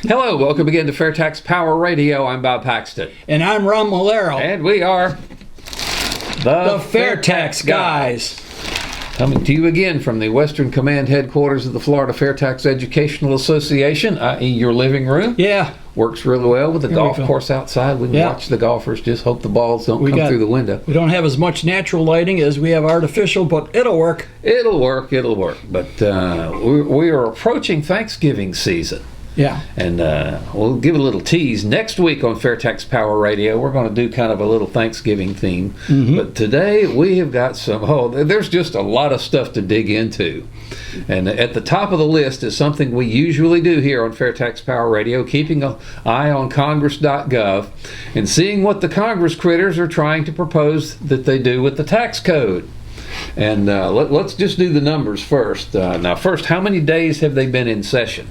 Hello, welcome again to FairTax Power Radio. I'm Bob Paxton. And I'm Ron Malero. And we are the FAIRtax Guys. Coming to you again from the Western Command headquarters of the Florida FairTax Educational Association, i.e. your living room. Yeah. Works really well with the golf course outside. We can watch the golfers, just hope the balls don't come through the window. We don't have as much natural lighting as we have artificial, but it'll work. It'll work. But we are approaching Thanksgiving season. Yeah. And we'll give a little tease. Next week on FairTax Power Radio, we're going to do kind of a little Thanksgiving theme. Mm-hmm. But today we have got there's just a lot of stuff to dig into. And at the top of the list is something we usually do here on FairTax Power Radio, keeping an eye on Congress.gov and seeing what the Congress critters are trying to propose that they do with the tax code. And let's just do the numbers first. Now, first, how many days have they been in session?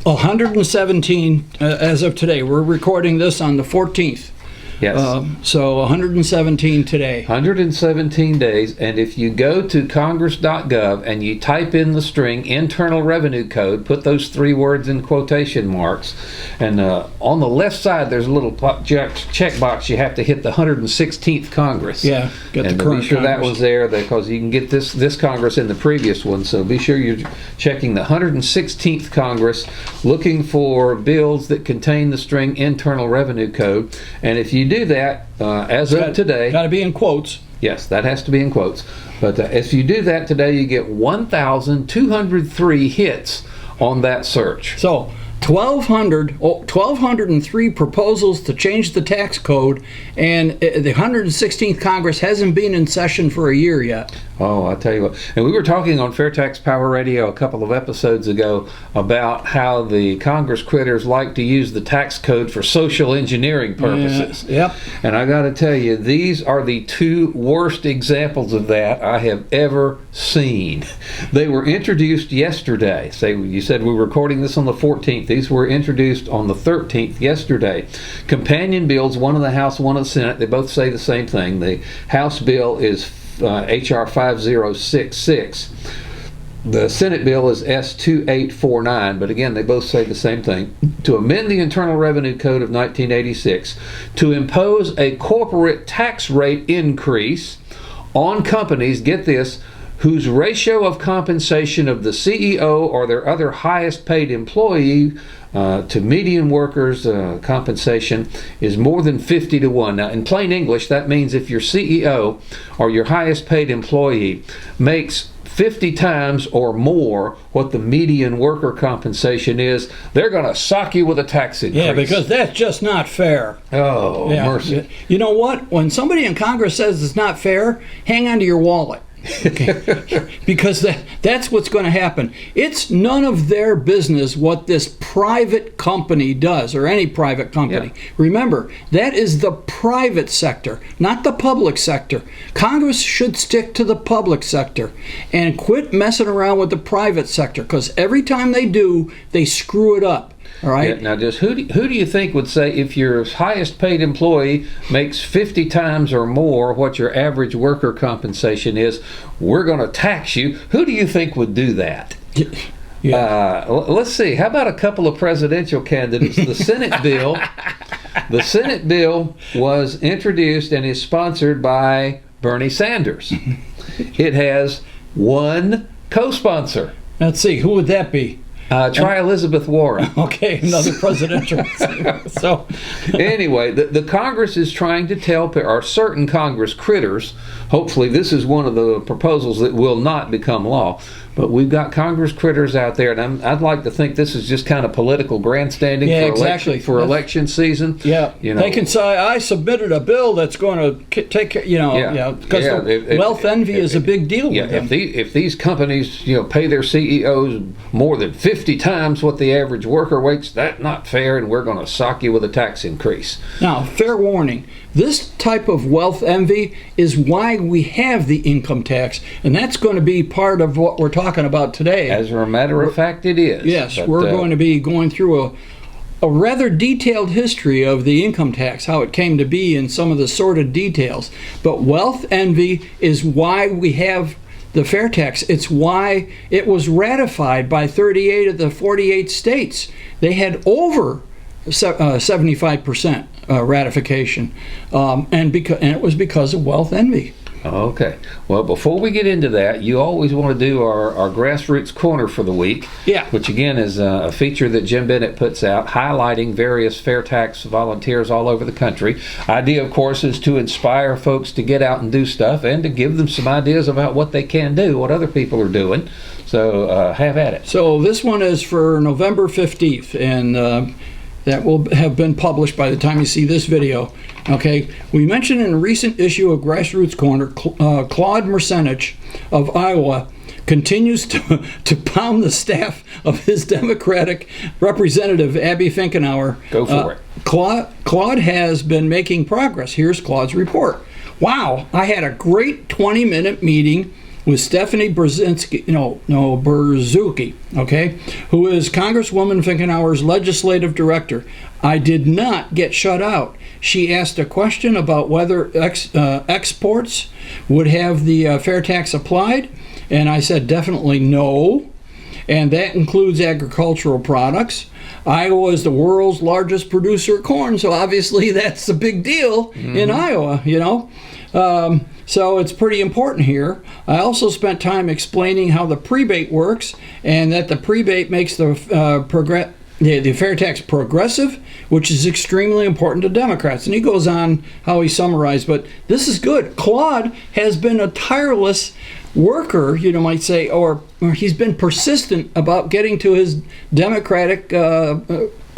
117 as of today. We're recording this on the 14th. Yes. So 117 today. 117 days, and if you go to Congress.gov and you type in the string Internal Revenue Code, put those three words in quotation marks, and on the left side there's a little check box you have to hit, the 116th Congress. Yeah, get the current be sure Congress. That was there, because you can get this Congress in the previous one, so be sure you're checking the 116th Congress, looking for bills that contain the string Internal Revenue Code, and if you do that, as of today... Got to be in quotes. Yes, that has to be in quotes. But if you do that today, you get 1,203 hits on that search. So, 1,203 proposals to change the tax code, and the 116th Congress hasn't been in session for a year yet. Oh, I'll tell you what. And we were talking on FairTax Power Radio a couple of episodes ago about how the Congress critters like to use the tax code for social engineering purposes. Yep. And I got to tell you, these are the two worst examples of that I have ever seen. They were introduced yesterday. You said we were recording this on the 14th. These were introduced on the 13th, yesterday. Companion bills, one in the House, one in the Senate. They both say the same thing. The House bill is H.R. 5066. The Senate bill is S2849, but again, they both say the same thing. To amend the Internal Revenue Code of 1986 to impose a corporate tax rate increase on companies, get this, whose ratio of compensation of the CEO or their other highest paid employee to median workers' compensation is more than 50 to 1. Now, in plain English, that means if your CEO or your highest paid employee makes 50 times or more what the median worker compensation is, they're going to sock you with a tax increase. Yeah, because that's just not fair. Oh, yeah. Mercy. You know what? When somebody in Congress says it's not fair, hang on to your wallet. Okay. Because that's what's going to happen. It's none of their business what this private company does, or any private company. Yeah. Remember, that is the private sector, not the public sector. Congress should stick to the public sector and quit messing around with the private sector, because every time they do, they screw it up. All right. Yeah, now, just who do you think would say if your highest paid employee makes 50 times or more what your average worker compensation is, we're going to tax you? Who do you think would do that? Yeah. Let's see. How about a couple of presidential candidates? The Senate bill was introduced and is sponsored by Bernie Sanders. It has one co-sponsor. Let's see. Who would that be? Try Elizabeth Warren. Okay, another presidential. So, anyway, the Congress is trying to tell, or certain Congress critters, hopefully this is one of the proposals that will not become law, but we've got Congress critters out there, and I'd like to think this is just kind of political grandstanding for election season. Yeah, they can say, I submitted a bill that's going to take care, because wealth envy is a big deal with them. If these companies, pay their CEOs more than 50 times what the average worker makes, that's not fair, and we're going to sock you with a tax increase. Now, fair warning, this type of wealth envy is why we have the income tax, and that's going to be part of what we're talking about today. As a matter of fact, it is. Yes, but we're going to be going through a rather detailed history of the income tax, how it came to be, and some of the sordid details. But wealth envy is why we have the fair tax. It's why it was ratified by 38 of the 48 states. They had over 75% ratification, and it was because of wealth envy. Okay. Well, before we get into that, you always want to do our Grassroots Corner for the week. Yeah. Which, again, is a feature that Jim Bennett puts out, highlighting various fair tax volunteers all over the country. Idea, of course, is to inspire folks to get out and do stuff and to give them some ideas about what they can do, what other people are doing. So have at it. So this one is for November 15th, and that will have been published by the time you see this video. Okay, we mentioned in a recent issue of Grassroots Corner, Claude Mercenich of Iowa continues to pound the staff of his Democratic representative, Abby Finkenauer. Go for it. Claude has been making progress. Here's Claude's report. Wow, I had a great 20-minute meeting with Stephanie Brzezinski, Berzuki, okay, who is Congresswoman Finkenauer's legislative director. I did not get shut out. She asked a question about whether exports would have the fair tax applied, and I said definitely no, and that includes agricultural products. Iowa is the world's largest producer of corn, so obviously that's a big deal in Iowa, so it's pretty important here. I also spent time explaining how the prebate works, and that the prebate makes the fair tax progressive, which is extremely important to Democrats. And he goes on how he summarized, but this is good. Claude has been a tireless worker, you might say, or he's been persistent about getting to his Democratic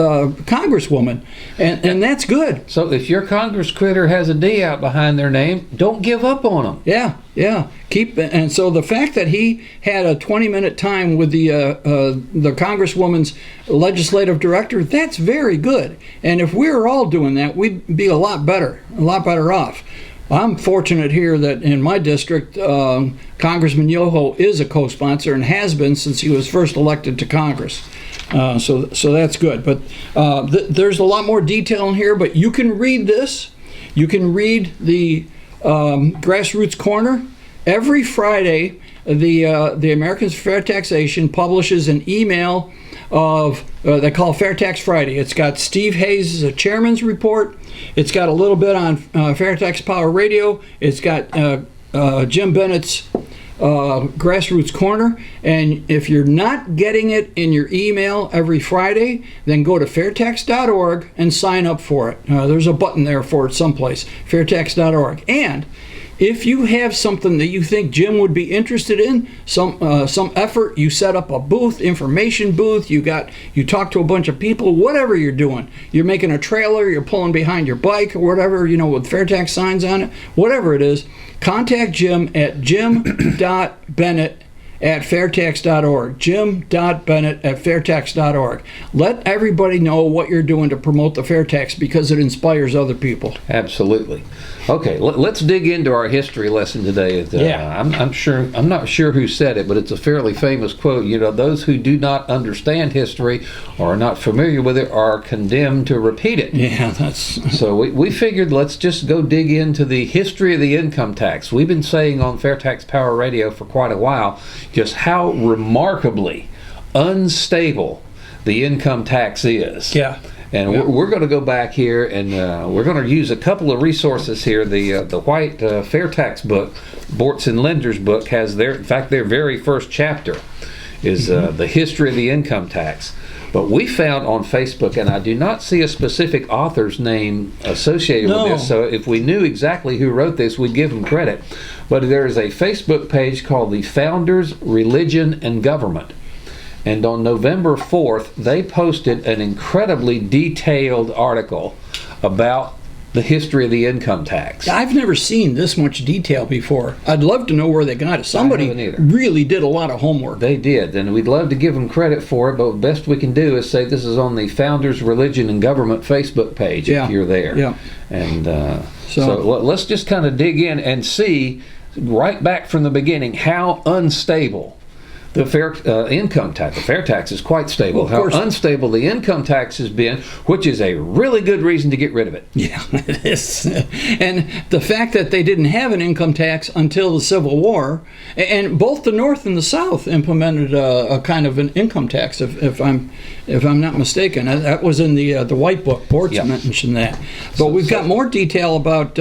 congresswoman, and that's good. So if your Congress critter has a D out behind their name, don't give up on them. Yeah. And so the fact that he had a 20-minute time with the congresswoman's legislative director, that's very good. And if we were all doing that, we'd be a lot better off. I'm fortunate here that in my district, Congressman Yoho is a co-sponsor and has been since he was first elected to Congress. So that's good. But there's a lot more detail in here, but you can read this. You can read the Grassroots Corner. Every Friday, the Americans for Fair Taxation publishes an email of they call Fair Tax Friday. It's got Steve Hayes' chairman's report. It's got a little bit on Fair Tax Power Radio. It's got Jim Bennett's Grassroots Corner. And if you're not getting it in your email every Friday, then go to fairtax.org and sign up for it. There's a button there for it someplace, fairtax.org. And if you have something that you think Jim would be interested in, some effort, you set up a booth, information booth, you talk to a bunch of people, whatever you're doing, you're making a trailer, you're pulling behind your bike or whatever, with fair tax signs on it, whatever it is, contact Jim at jim.bennett@fairtax.org. jim.bennett@fairtax.org. Let everybody know what you're doing to promote the fair tax, because it inspires other people. Absolutely. Okay, let's dig into our history lesson today. I'm not sure who said it, but it's a fairly famous quote. Those who do not understand history or are not familiar with it are condemned to repeat it. Yeah, that's... So we figured let's just go dig into the history of the income tax. We've been saying on FairTax Power Radio for quite a while just how remarkably unstable the income tax is. Yeah. And we're going to go back here, and we're going to use a couple of resources here. The White FairTax book, Bortz and Linder's book, has their very first chapter is the history of the income tax. But we found on Facebook, and I do not see a specific author's name associated with this, so if we knew exactly who wrote this, we'd give them credit. But there is a Facebook page called The Founders, Religion, and Government. And on November 4th, they posted an incredibly detailed article about the history of the income tax. I've never seen this much detail before. I'd love to know where they got it. Somebody really did a lot of homework. They did, and we'd love to give them credit for it, but the best we can do is say this is on the Founders, Religion, and Government Facebook page if you're there. Yeah. And so let's just kind of dig in and see right back from the beginning how unstable the fair income tax. The fair tax is quite stable. Well, How course. unstable the income tax has been, which is a really good reason to get rid of it. Yeah, it is. And the fact that they didn't have an income tax until the Civil War, and both the North and the South implemented a kind of an income tax, if I'm not mistaken. That was in the White Book. Bortz mentioned that. But we've got more detail about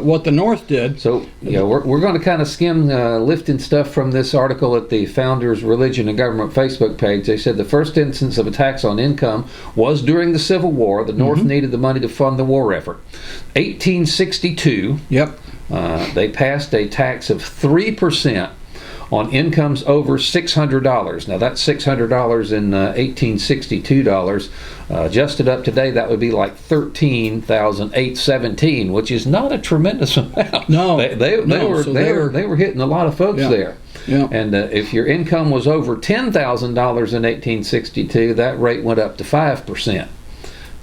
what the North did. So, we're going to kind of skim lifting stuff from this article at the Founders Religion and Government Facebook page. They said the first instance of a tax on income was during the Civil War. The North needed the money to fund the war effort. 1862. Yep. They passed a tax of 3% on incomes over $600. Now that's $600 in 1862 dollars. Adjusted up today, that would be like $13,817, which is not a tremendous amount. No, they were hitting a lot of folks there. Yeah. And if your income was over $10,000 in 1862, that rate went up to 5%.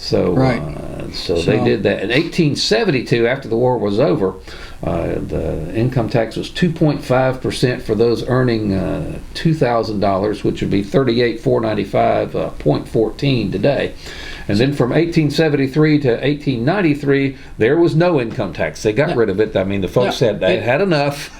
So, they did that. In 1872, after the war was over, the income tax was 2.5% for those earning $2,000, which would be $38,495.14 today. And then from 1873 to 1893, there was no income tax. They got rid of it. I mean, the folks said they had enough.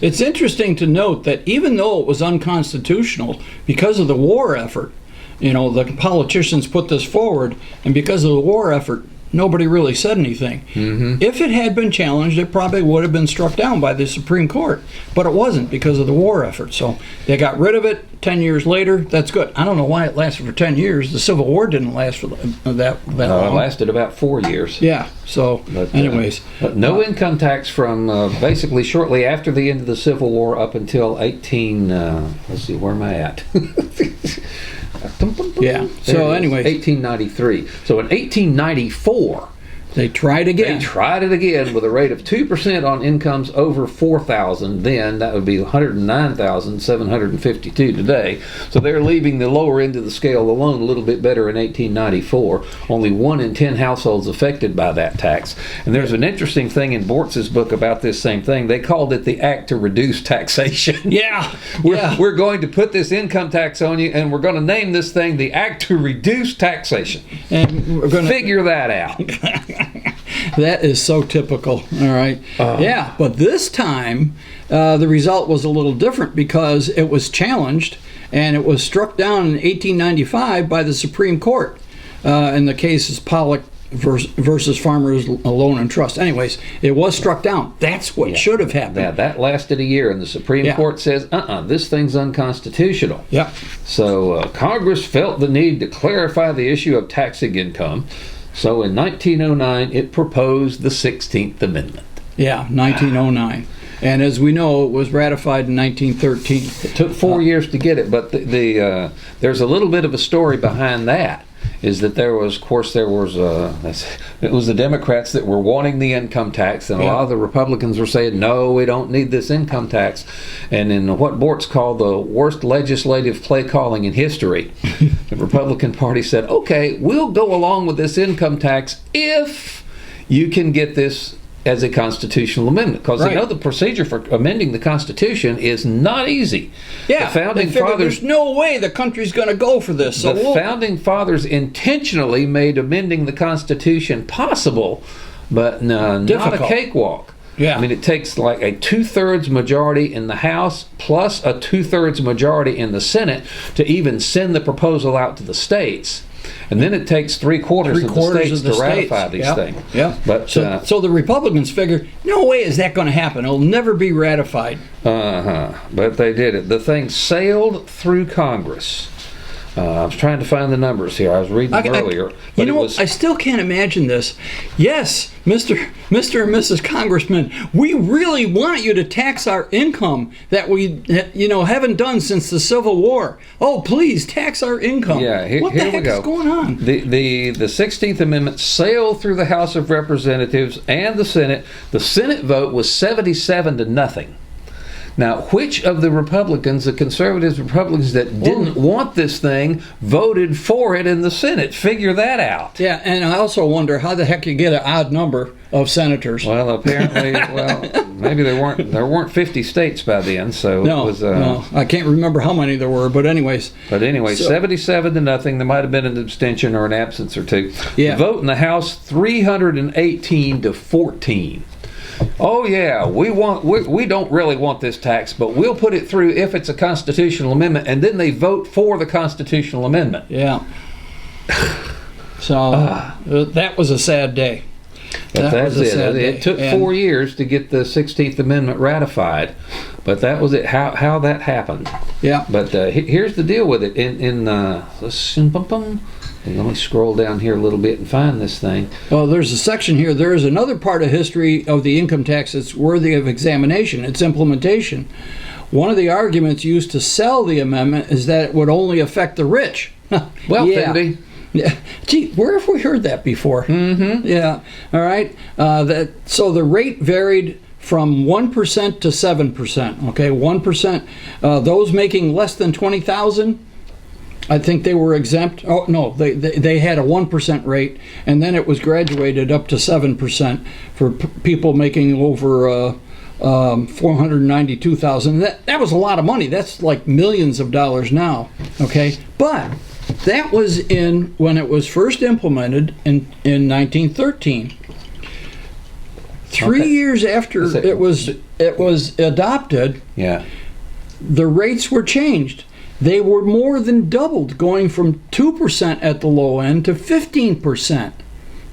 It's interesting to note that even though it was unconstitutional because of the war effort, the politicians put this forward, and because of the war effort, nobody really said anything. If it had been challenged, it probably would have been struck down by the Supreme Court, but it wasn't because of the war effort. So they got rid of it 10 years later. That's good. I don't know why it lasted for 10 years. The Civil War didn't last for that long. It lasted about 4 years. Yeah. So, anyways. No income tax from basically shortly after the end of the Civil War up until let's see, where am I at? Yeah. So anyway, 1893. So in 1894, they tried again. They tried it again with a rate of 2% on incomes over $4,000. Then that would be $109,752 today. So they're leaving the lower end of the scale alone a little bit better in 1894. Only 1 in 10 households affected by that tax. And there's an interesting thing in Bortz's book about this same thing. They called it the Act to Reduce Taxation. Yeah. We're going to put this income tax on you, and we're going to name this thing the Act to Reduce Taxation. And we're going to figure that out. That is so typical. All right. But this time the result was a little different because it was challenged and it was struck down in 1895 by the Supreme Court. In the case is Pollock versus Farmers Loan and Trust. Anyways, it was struck down. That's what should have happened. Yeah, that lasted a year, and the Supreme Court says, this thing's unconstitutional. Yep. So Congress felt the need to clarify the issue of taxing income. So in 1909, it proposed the 16th Amendment. Yeah, 1909. And as we know, it was ratified in 1913. It took 4 years to get it, but there's a little bit of a story behind that. Is that it was the Democrats that were wanting the income tax, and a lot of the Republicans were saying, no, we don't need this income tax. And in what Bortz called the worst legislative play calling in history, the Republican Party said, okay, we'll go along with this income tax if you can get this as a constitutional amendment, because they know the procedure for amending the Constitution is not easy. Yeah, the founding fathers. There's no way the country's going to go for this. So the founding fathers intentionally made amending the Constitution possible, but not a cakewalk. Yeah. I mean, it takes like a 2/3 majority in the House plus a 2/3 majority in the Senate to even send the proposal out to the states. And then it takes 3/4 of the states to ratify these things. Yeah. But so the Republicans figure, no way is that going to happen. It'll never be ratified. But they did it. The thing sailed through Congress. I was trying to find the numbers here. I was reading them earlier. I still can't imagine this. Yes, Mr. and Mrs. Congressman, we really want you to tax our income that we, haven't done since the Civil War. Oh, please tax our income. Yeah, what the heck is going on? The 16th Amendment sailed through the House of Representatives and the Senate. The Senate vote was 77 to nothing. Now, which of the Republicans, the conservatives, Republicans that didn't want this thing, voted for it in the Senate? Figure that out. Yeah, and I also wonder how the heck you get an odd number of senators. Well, apparently, maybe there weren't 50 states by then, so no, it was. No, I can't remember how many there were, but anyways. But anyway, 77-0. There might have been an abstention or an absence or two. Yeah. The vote in the House, 318-14. Oh yeah, we don't really want this tax, but we'll put it through if it's a constitutional amendment, and then they vote for the constitutional amendment. Yeah. So that was a sad day. But that's it. It took 4 years to get the 16th Amendment ratified, but that was it. How that happened. Yeah. But here's the deal with it. Let me scroll down here a little bit and find this thing. Well, there's a section here. There is another part of history of the income tax that's worthy of examination. Its implementation. One of the arguments used to sell the amendment is that it would only affect the rich. Wealthy. Yeah. Gee, where have we heard that before? Mm-hmm. Yeah. All right. So the rate varied from 1% to 7%. Okay, 1%. Those making less than $20,000, I think they were exempt. Oh no, they had a 1% rate, and then it was graduated up to 7% for people making over $492,000. That was a lot of money. That's like millions of dollars now. Okay, but that was when it was first implemented in 1913. 3 years after it was adopted, yeah, the rates were changed. They were more than doubled, going from 2% at the low end to 15%.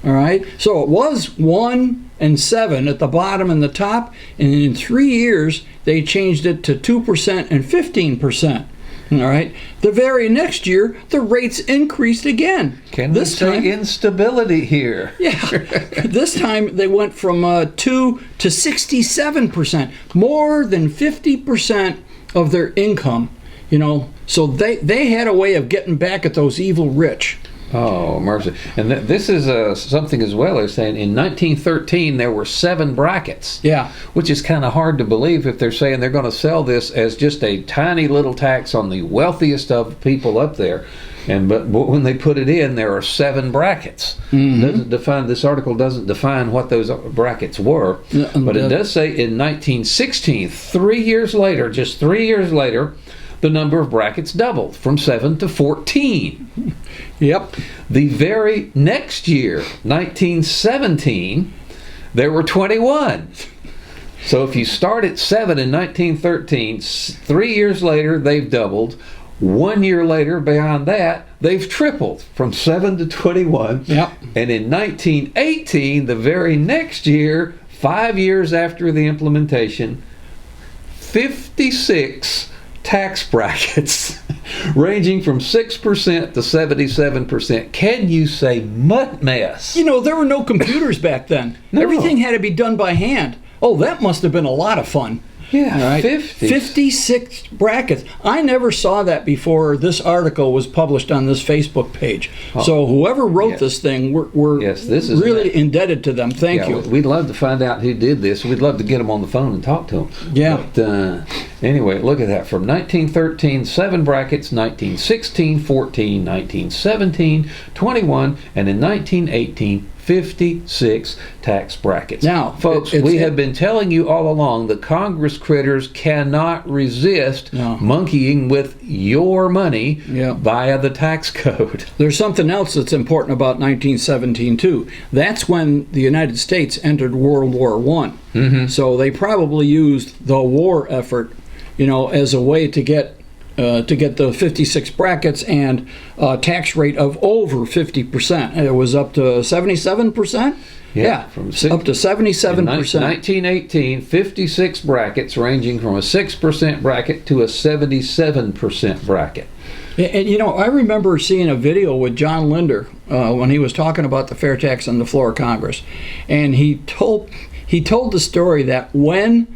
All right, so it was 1 and 7 at the bottom and the top, and in 3 years they changed it to 2% and 15%. All right, the very next year the rates increased again. Can we say instability here? Yeah, this time they went from 2 to 67%, more than 50% of their income. You know, so they had a way of getting back at those evil rich. Oh, mercy. And this is something as well. They're saying in 1913 there were 7 brackets. Yeah. Which is kind of hard to believe if they're saying they're going to sell this as just a tiny little tax on the wealthiest of people up there. But when they put it in, there are 7 brackets. Mm-hmm. This article doesn't define what those brackets were, but it does say in 1916, 3 years later, just 3 years later, the number of brackets doubled from 7 to 14. Yep. The very next year, 1917, there were 21. So if you start at 7 in 1913, 3 years later, they've doubled. 1 year later, beyond that, they've tripled from 7 to 21. Yep. And in 1918, the very next year, 5 years after the implementation, 56 tax brackets ranging from 6% to 77%. Can you say mutt mess? You know, there were no computers back then. No. Everything had to be done by hand. Oh, that must have been a lot of fun. Yeah, right? 56 brackets. I never saw that before this article was published on this Facebook page. Oh. So whoever wrote this thing, we're this is really indebted to them. Thank you. We'd love to find out who did this. We'd love to get them on the phone and talk to them. Yeah. But anyway, look at that. From 1913, 7 brackets, 1916, 14, 1917, 21, and in 1918, 56 tax brackets. Now, folks, we have been telling you all along the Congress critters cannot resist monkeying with your money via the tax code. There's something else that's important about 1917 too. That's when the United States entered World War I. Mm-hmm. So they probably used the war effort, as a way to get the 56 brackets and a tax rate of over 50%. It was up to 77%? Yeah, up to 77%. In 1918, 56 brackets ranging from a 6% bracket to a 77% bracket. And I remember seeing a video with John Linder when he was talking about the fair tax on the floor of Congress. And he told the story that when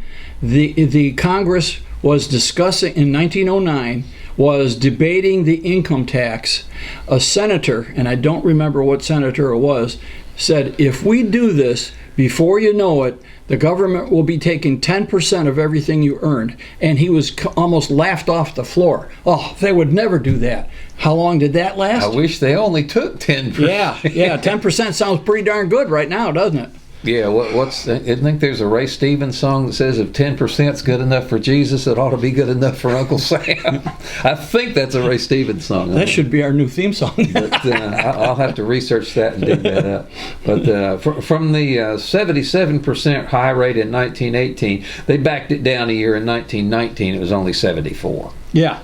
the Congress was discussing in 1909, was debating the income tax, a senator, and I don't remember what senator it was, said, if we do this, before you know it, the government will be taking 10% of everything you earned. And he was almost laughed off the floor. Oh, they would never do that. How long did that last? I wish they only took 10%. Yeah, 10% sounds pretty darn good right now, doesn't it? Yeah, I think there's a Ray Stevens song that says if 10% is good enough for Jesus, it ought to be good enough for Uncle Sam. I think that's a Ray Stevens song. That should be our new theme song. But I'll have to research that and dig that up. But from the 77% high rate in 1918, they backed it down a year in 1919. It was only 74. Yeah.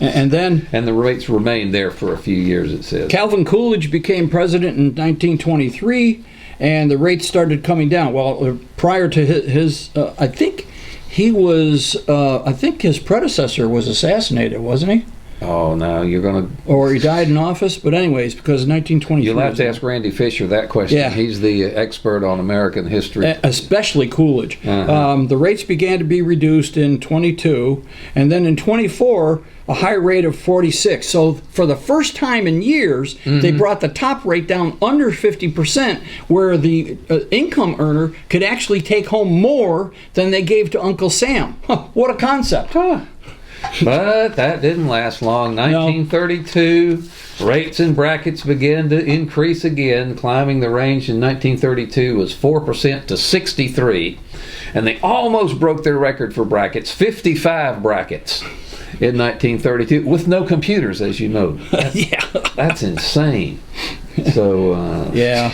And then... And the rates remained there for a few years, it says. Calvin Coolidge became president in 1923. And the rates started coming down. Well, prior to his I think his predecessor was assassinated, wasn't he? Oh, no, you're going to... Or he died in office. But anyways, because in 1923... You'll have to ask Randy Fisher that question. Yeah. He's the expert on American history. Especially Coolidge. The rates began to be reduced in 22. And then in 24, a high rate of 46. So for the first time in years, they brought the top rate down under 50%, where the income earner could actually take home more than they gave to Uncle Sam. What a concept. But that didn't last long. 1932, rates and brackets began to increase again, climbing the range in 1932 was 4% to 63. And they almost broke their record for brackets, 55 brackets in 1932, with no computers, as you know. That's insane. So, yeah.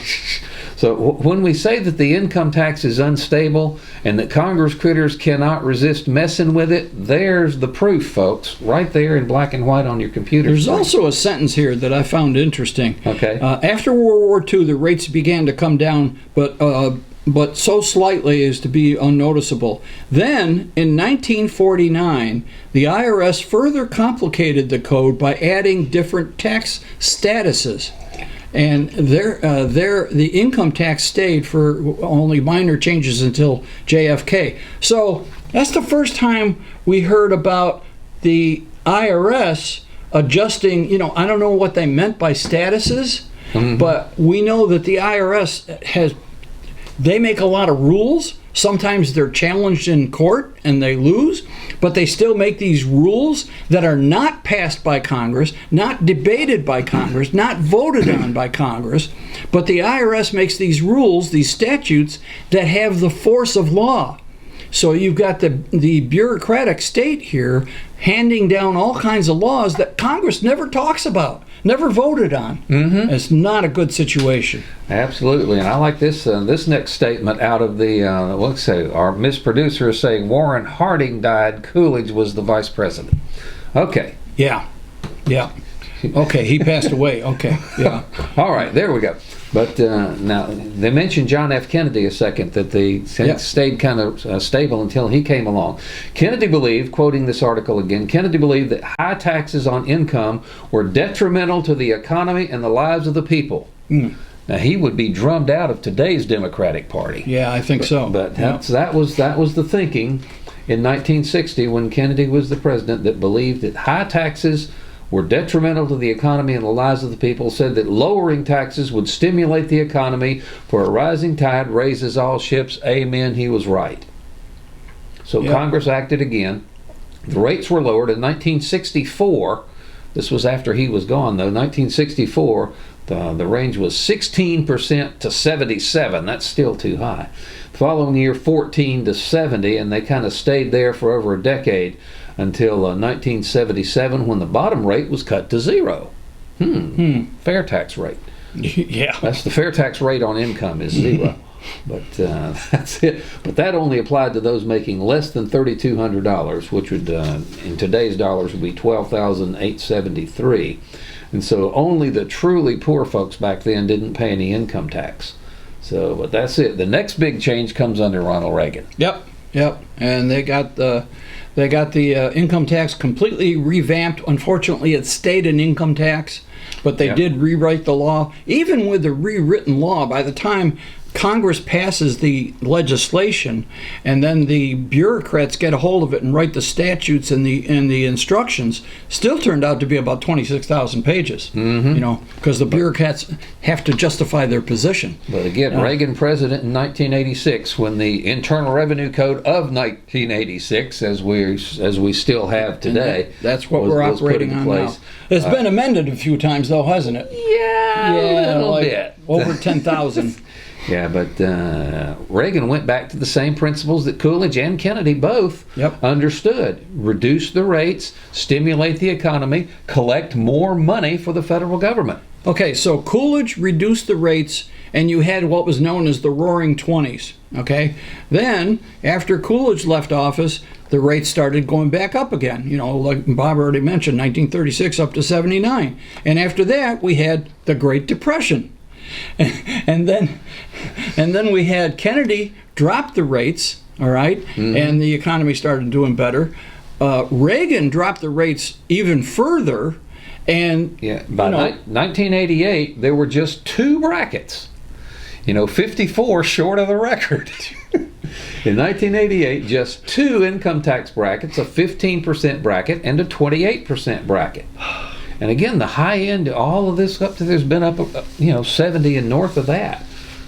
So when we say that the income tax is unstable and that Congress critters cannot resist messing with it, there's the proof, folks, right there in black and white on your computer. There's also a sentence here that I found interesting. Okay. After World War II, the rates began to come down, but so slightly as to be unnoticeable. Then, in 1949, the IRS further complicated the code by adding different tax statuses. And the income tax stayed for only minor changes until JFK. So that's the first time we heard about the IRS adjusting, I don't know what they meant by statuses, but we know that the IRS they make a lot of rules. Sometimes they're challenged in court and they lose, but they still make these rules that are not passed by Congress, not debated by Congress, not voted on by Congress, but the IRS makes these rules, these statutes, that have the force of law. So you've got the bureaucratic state here handing down all kinds of laws that Congress never talks about, never voted on. It's not a good situation. Absolutely, and I like this next statement out of the, let's say, our Miss Producer is saying Warren Harding died, Coolidge was the vice president. Okay. Yeah. Okay, he passed away. Okay, yeah. All right, there we go. But now, they mentioned John F. Kennedy a second, that they stayed kind of stable until he came along. Kennedy believed, quoting this article again, Kennedy believed that high taxes on income were detrimental to the economy and the lives of the people. Now, he would be drummed out of today's Democratic Party. Yeah, I think so. But that was the thinking in 1960 when Kennedy was the president, that believed that high taxes were detrimental to the economy and the lives of the people, said that lowering taxes would stimulate the economy, for a rising tide raises all ships. Amen, he was right. So Congress acted again. The rates were lowered in 1964. This was after he was gone, though. 1964, the range was 16% to 77. That's still too high. The following year, 14 to 70, and they kind of stayed there for over a decade, until 1977, when the bottom rate was cut to zero. Fair tax rate. Yeah. That's the fair tax rate on income is zero. But that's it. But that only applied to those making less than $3,200, which would, in today's dollars, would be $12,873. And so only the truly poor folks back then didn't pay any income tax. So, but that's it. The next big change comes under Ronald Reagan. Yep. And they got the income tax completely revamped. Unfortunately, it stayed an income tax, but they did rewrite the law. Even with the rewritten law, by the time Congress passes the legislation, and then the bureaucrats get a hold of it and write the statutes and the instructions, still turned out to be about 26,000 pages. Mm-hmm. You know, because the bureaucrats have to justify their position. But again, Reagan president in 1986, when the Internal Revenue Code of 1986, as we still have today, that's what we're operating on now. It's been amended a few times, though, hasn't it? Yeah, a little bit. Over 10,000. Yeah, but Reagan went back to the same principles that Coolidge and Kennedy both understood. Reduce the rates, stimulate the economy, collect more money for the federal government. Okay, so Coolidge reduced the rates, and you had what was known as the Roaring Twenties. Okay, then after Coolidge left office, the rates started going back up again. You know, like Bob already mentioned, 1936 up to 79, and after that we had the Great Depression, and then we had Kennedy drop the rates. All right, and the economy started doing better. Reagan dropped the rates even further. And by 1988, there were just 2 brackets. 54 short of the record. In 1988, just 2 income tax brackets, a 15% bracket and a 28% bracket. And again, the high end, all of this up to there's been up, 70 and north of that.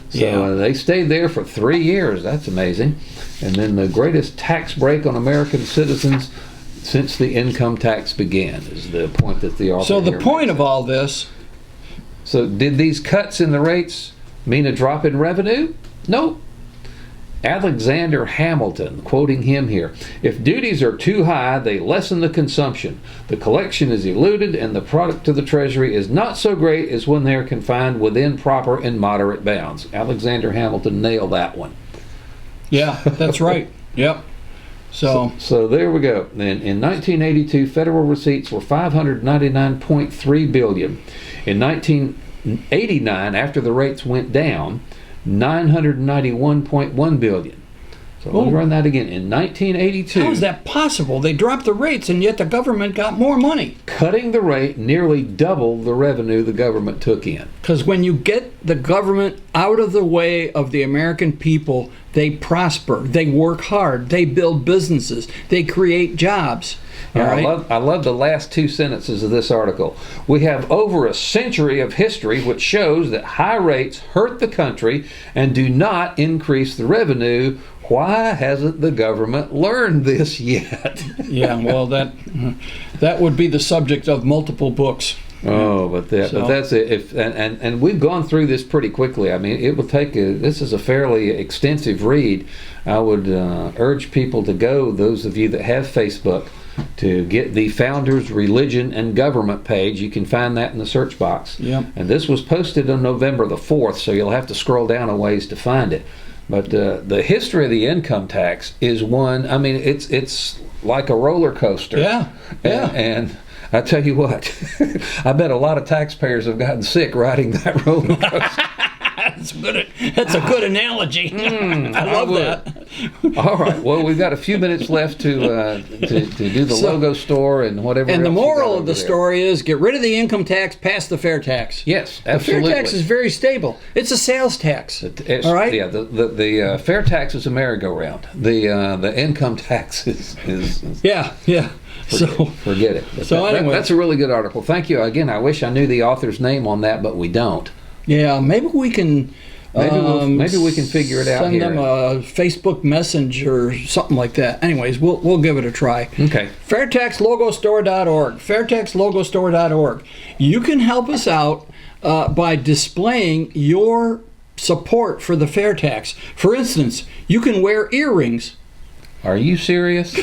So they stayed there for 3 years. That's amazing. And then the greatest tax break on American citizens since the income tax began is the point that the author. So the point of all this. So did these cuts in the rates mean a drop in revenue? Nope. Alexander Hamilton, quoting him here, if duties are too high, they lessen the consumption. The collection is eluded and the product to the Treasury is not so great as when they are confined within proper and moderate bounds. Alexander Hamilton nailed that one. Yeah, that's right. Yep. So there we go. In 1982, federal receipts were $599.3 billion. In 1989, after the rates went down, $991.1 billion. So let me run that again. In 1982, how is that possible? They dropped the rates, and yet the government got more money. Cutting the rate nearly doubled the revenue the government took in. Because when you get the government out of the way of the American people, they prosper. They work hard. They build businesses. They create jobs. I love the last 2 sentences of this article. We have over a century of history which shows that high rates hurt the country and do not increase the revenue. Why hasn't the government learned this yet? Yeah, well, that would be the subject of multiple books. Oh, but that's it. And we've gone through this pretty quickly. I mean, it will take this is a fairly extensive read. I would urge people to go, those of you that have Facebook, to get the Founders Religion and Government page. You can find that in the search box. Yep. And this was posted on November the 4th, so you'll have to scroll down a ways to find it. But the history of the income tax is one, I mean, it's like a roller coaster. Yeah. And I tell you what, I bet a lot of taxpayers have gotten sick riding that roller coaster. That's a good analogy. I love that. All right. Well, we've got a few minutes left to do the logo store and whatever. And the moral of the story is get rid of the income tax, pass the fair tax. Yes, absolutely. The fair tax is very stable. It's a sales tax. All right. Yeah. The fair tax is a merry-go-round. The income tax is yeah. Forget it. But anyway, that's a really good article. Thank you again. I wish I knew the author's name on that, but we don't. Yeah, maybe we can. Maybe we can figure it out. Send them a Facebook message or something like that. Anyways, we'll give it a try. Okay. FairtaxLogoStore.org. FairtaxLogoStore.org. You can help us out by displaying your support for the fair tax. For instance, you can wear earrings. Are you serious?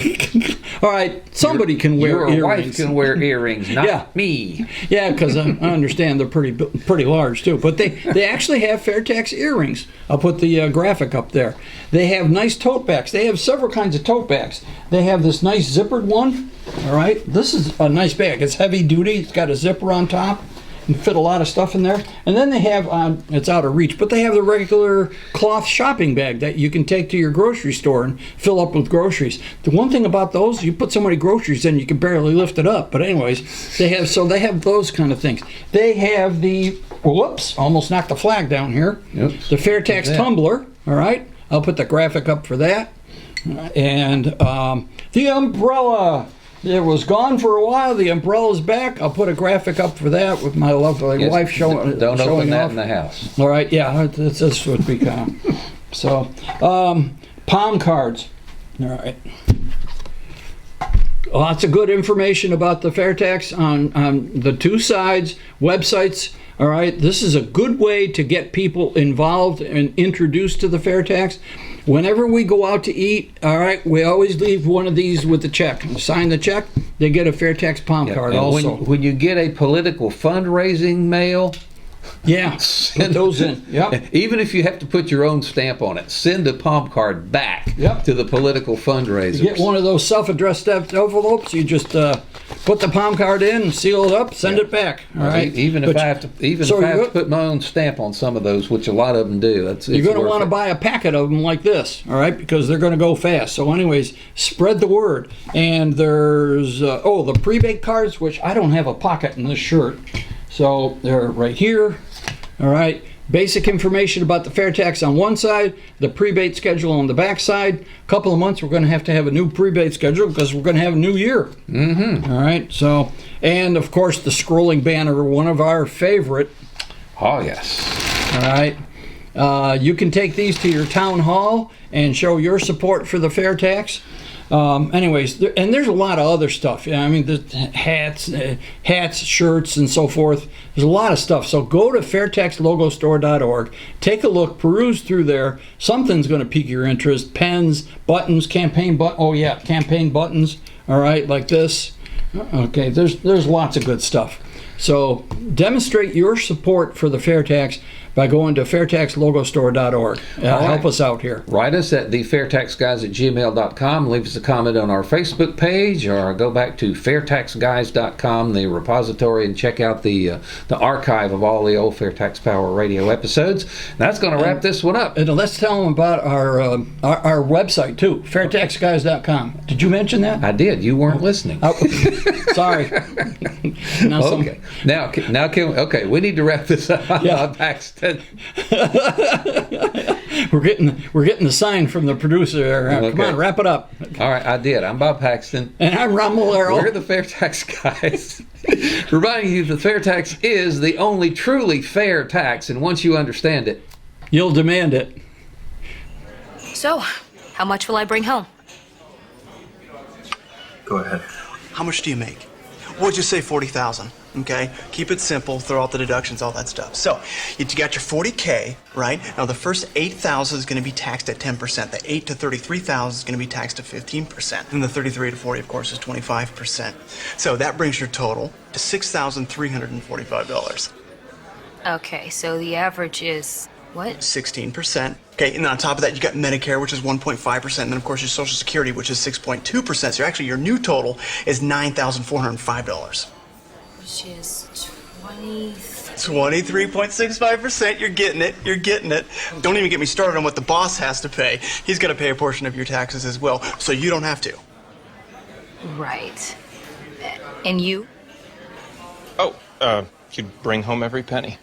All right, somebody can wear earrings. Your wife can wear earrings, not me. Yeah, because I understand they're pretty large too. But they actually have fair tax earrings. I'll put the graphic up there. They have nice tote bags. They have several kinds of tote bags. They have this nice zippered one. All right, this is a nice bag. It's heavy duty. It's got a zipper on top. fit a lot of stuff in there. And then they have, it's out of reach, but they have the regular cloth shopping bag that you can take to your grocery store and fill up with groceries. The one thing about those, you put so many groceries in, you can barely lift it up. But anyways, they have those kind of things. They have the, whoops, almost knocked the flag down here. Oops. The FairTax tumbler, all right? I'll put the graphic up for that. And the umbrella. It was gone for a while. The umbrella's back. I'll put a graphic up for that with my lovely wife showing. Don't showing open that off. in the house. All right, yeah, this would be kind of. So, palm cards. All right. Lots of good information about the FairTax on the two sides, websites. All right, this is a good way to get people involved and introduced to the FairTax. Whenever we go out to eat, all right, we always leave one of these with the check. Sign the check, they get a FairTax palm card also. When you get a political fundraising mail, yeah, put those in. Yep. Even if you have to put your own stamp on it, send a palm card back to the political fundraisers. You get one of those self-addressed envelopes. You just put the palm card in, seal it up, send it back. All right. Even if I have to put my own stamp on some of those, which a lot of them do, you're going to want to buy a packet of them like this, all right, because they're going to go fast. So, anyways, spread the word. And there's the prebate cards, which I don't have a pocket in this shirt. So they're right here, all right. Basic information about the FairTax on one side, the prebate schedule on the back side. A couple of months, we're going to have a new prebate schedule because we're going to have a new year. Mm-hmm. All right. So, and of course, the scrolling banner, one of our favorite. Oh yes. All right. You can take these to your town hall and show your support for the FairTax. Anyways, there's a lot of other stuff. I mean, there's hats, shirts, and so forth. There's a lot of stuff. So go to FairtaxLogoStore.org. Take a look, peruse through there. Something's going to pique your interest. Pens, buttons, campaign buttons. All right, like this. Okay, there's lots of good stuff. So demonstrate your support for the FairTax by going to FairtaxLogoStore.org. Help us out here. Write us at thefairtaxguys@gmail.com. Leave us a comment on our Facebook page, or go back to FairtaxGuys.com, the repository, and check out the archive of all the old FairTax Power Radio episodes. And that's going to wrap this one up. And let's tell them about our website, too, FairtaxGuys.com. Did you mention that? I did. You weren't listening. Sorry. Okay. Now, we need to wrap this up. Yeah. Paxton. We're getting the sign from the producer there. Okay. Come on, wrap it up. All right, I did. I'm Bob Paxton. And I'm Ron Malero. We're the FairTax Guys. Reminding you that FairTax is the only truly fair tax, and once you understand it, you'll demand it. So, how much will I bring home? Go ahead. How much do you make? What'd you say, 40,000? Okay, keep it simple, throw out the deductions, all that stuff. So, you got your 40K, right? Now the first 8,000 is going to be taxed at 10%. The 8 to 33,000 is going to be taxed at 15%. And the 33 to 40, of course, is 25%. So that brings your total to $6,345. Okay, so the average is what? 16%. Okay, and on top of that, you got Medicare, which is 1.5%, and then of course your Social Security, which is 6.2%. So actually, your new total is $9,405. Which is 23.65%. You're getting it. You're getting it. Don't even get me started on what the boss has to pay. He's got to pay a portion of your taxes as well, so you don't have to. Right. And you? Oh, you'd bring home every penny.